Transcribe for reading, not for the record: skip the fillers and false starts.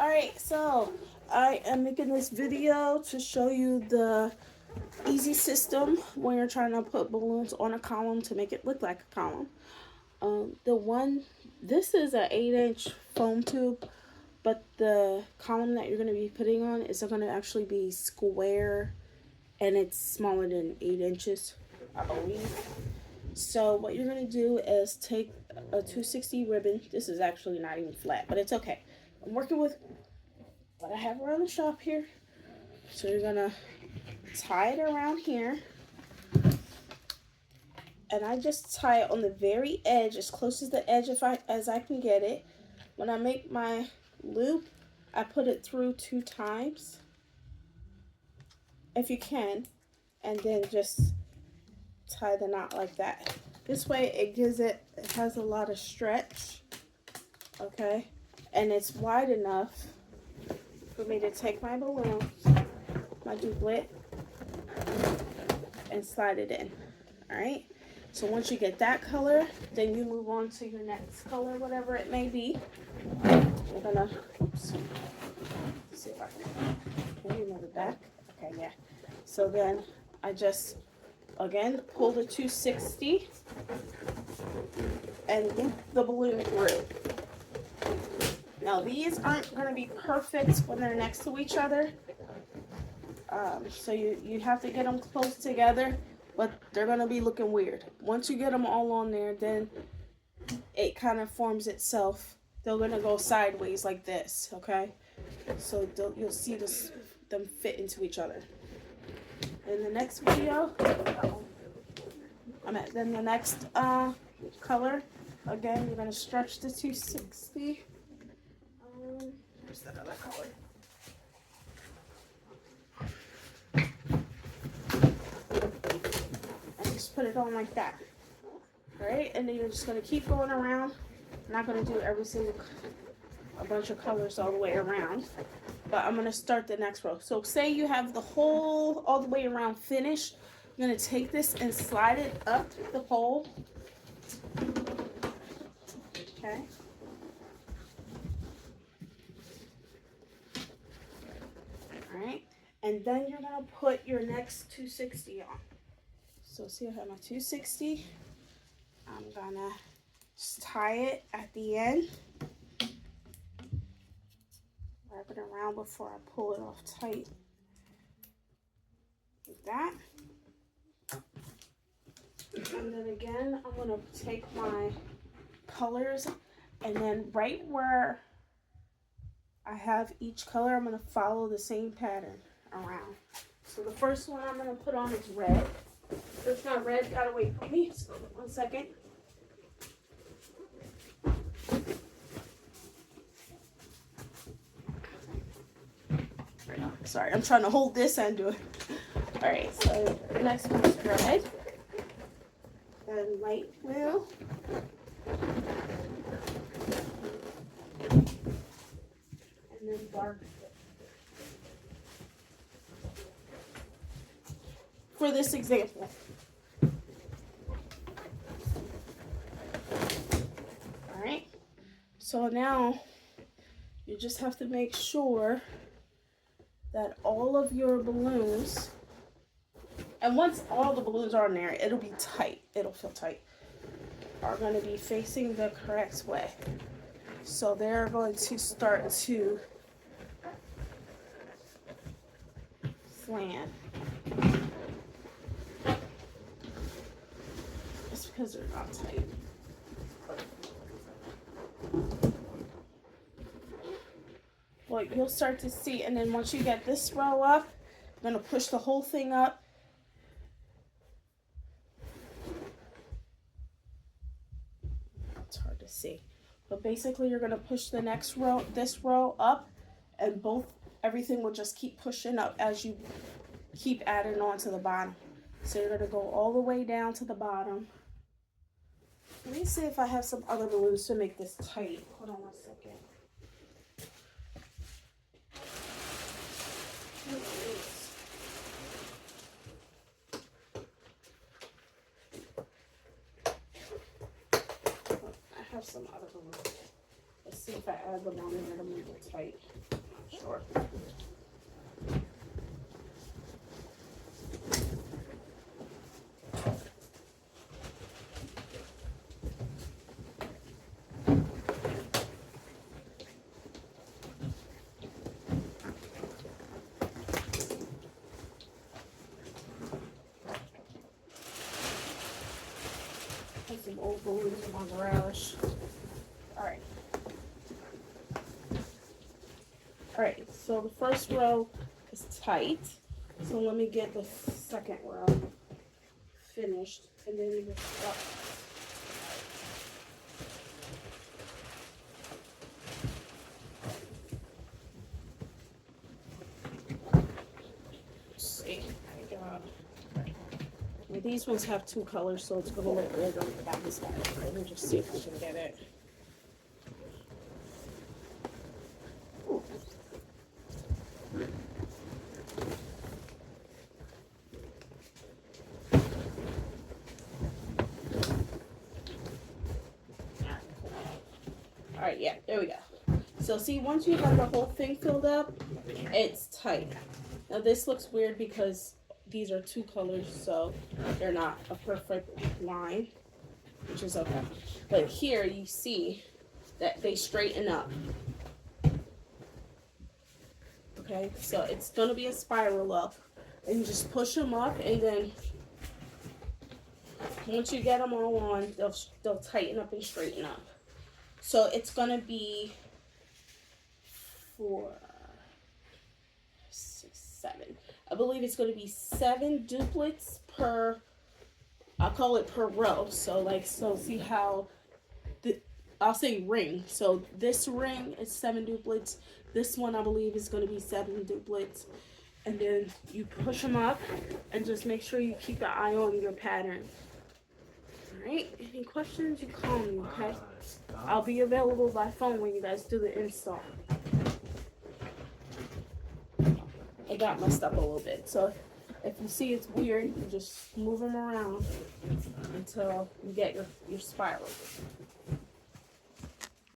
Alright, so I am making this video to show you the easy system when you're trying to put balloons on a column to make it look like a column. This is an 8-inch foam tube, but the column that you're going to be putting on is going to actually be square, and it's smaller than 8 inches, I believe. So what you're going to do is take a 260 ribbon. This is actually not even flat, but it's okay. I'm working with what I have around the shop here. So you're going to tie it around here. And I just tie it on the very edge, as close as the edge as I can get it. When I make my loop, I put it through 2 times, if you can, and then just tie the knot like that. This way it has a lot of stretch, okay? And it's wide enough for me to take my balloon, my doublet, and slide it in, all right? So once you get that color, then you move on to your next color, whatever it may be. We're gonna, oops, see if I can move it back. Okay, yeah. So then I just, again, pull the 260 and loop the balloon through. Now these aren't gonna be perfect when they're next to each other. So you have to get them close together, but they're going to be looking weird. Once you get them all on there, then it kind of forms itself. They're going to go sideways like this, okay? So you'll see them fit into each other. In the next video, then the next color, again, you're going to stretch the 260. Where's that other color? Put it on like that, right? And then you're just going to keep going around. I'm not going to do a bunch of colors all the way around, but I'm going to start the next row. So say you have the hole all the way around finished. You're going to take this and slide it up the hole, okay? All right, and then you're going to put your next 260 on. So see, I have my 260. I'm gonna just tie it at the end. Wrap it around before I pull it off tight. Like that. And then again, I'm gonna take my colors, and then right where I have each color, I'm gonna follow the same pattern around. So the first one I'm gonna put on is red. It's not red, gotta wait for me. So 1 second. Sorry, I'm trying to hold this and do it. Alright, so the next one's red. Then light blue. And then dark. For this example. Alright, so now you just have to make sure that all of your balloons, and once all the balloons are in there, it'll be tight, it'll feel tight, are going to be facing the correct way. So they're going to start to slant. Because they're not tight. Well, you'll start to see, and then once you get this row up, I'm going to push the whole thing up. It's hard to see. But basically, you're going to push the next row, this row up, and everything will just keep pushing up as you keep adding on to the bottom. So you're going to go all the way down to the bottom. Let me see if I have some other balloons to make this tight. Hold on 1 second. I have some other balloons. Let's see if I add them on there to make it tight. Sure. Put some old balloons in my garage. Alright. Alright, so the first row is tight. So let me get the second row finished and then we can start. See, I got. Well, these ones have two colors, so it's gonna look weird on the back side. Let me just see if we can get it. Alright, yeah, there we go. So see, once you have the whole thing filled up, it's tight. Now this looks weird because these are two colors, so they're not a perfect line, which is okay. But here you see that they straighten up. Okay, so it's gonna be a spiral up, and you just push them up, and then once you get them all on, they'll tighten up and straighten up. So it's gonna be 4, 6, 7. I believe it's gonna be 7 duplets per. I'll call it per row. So see how I'll say ring. So this ring is 7 duplets. This one I believe is gonna be 7 duplets. And then you push them up and just make sure you keep an eye on your pattern. Alright, any questions, you call me, okay? I'll be available by phone when you guys do the install. It got messed up a little bit, so if you see it's weird, you just move them around until you get your spiral.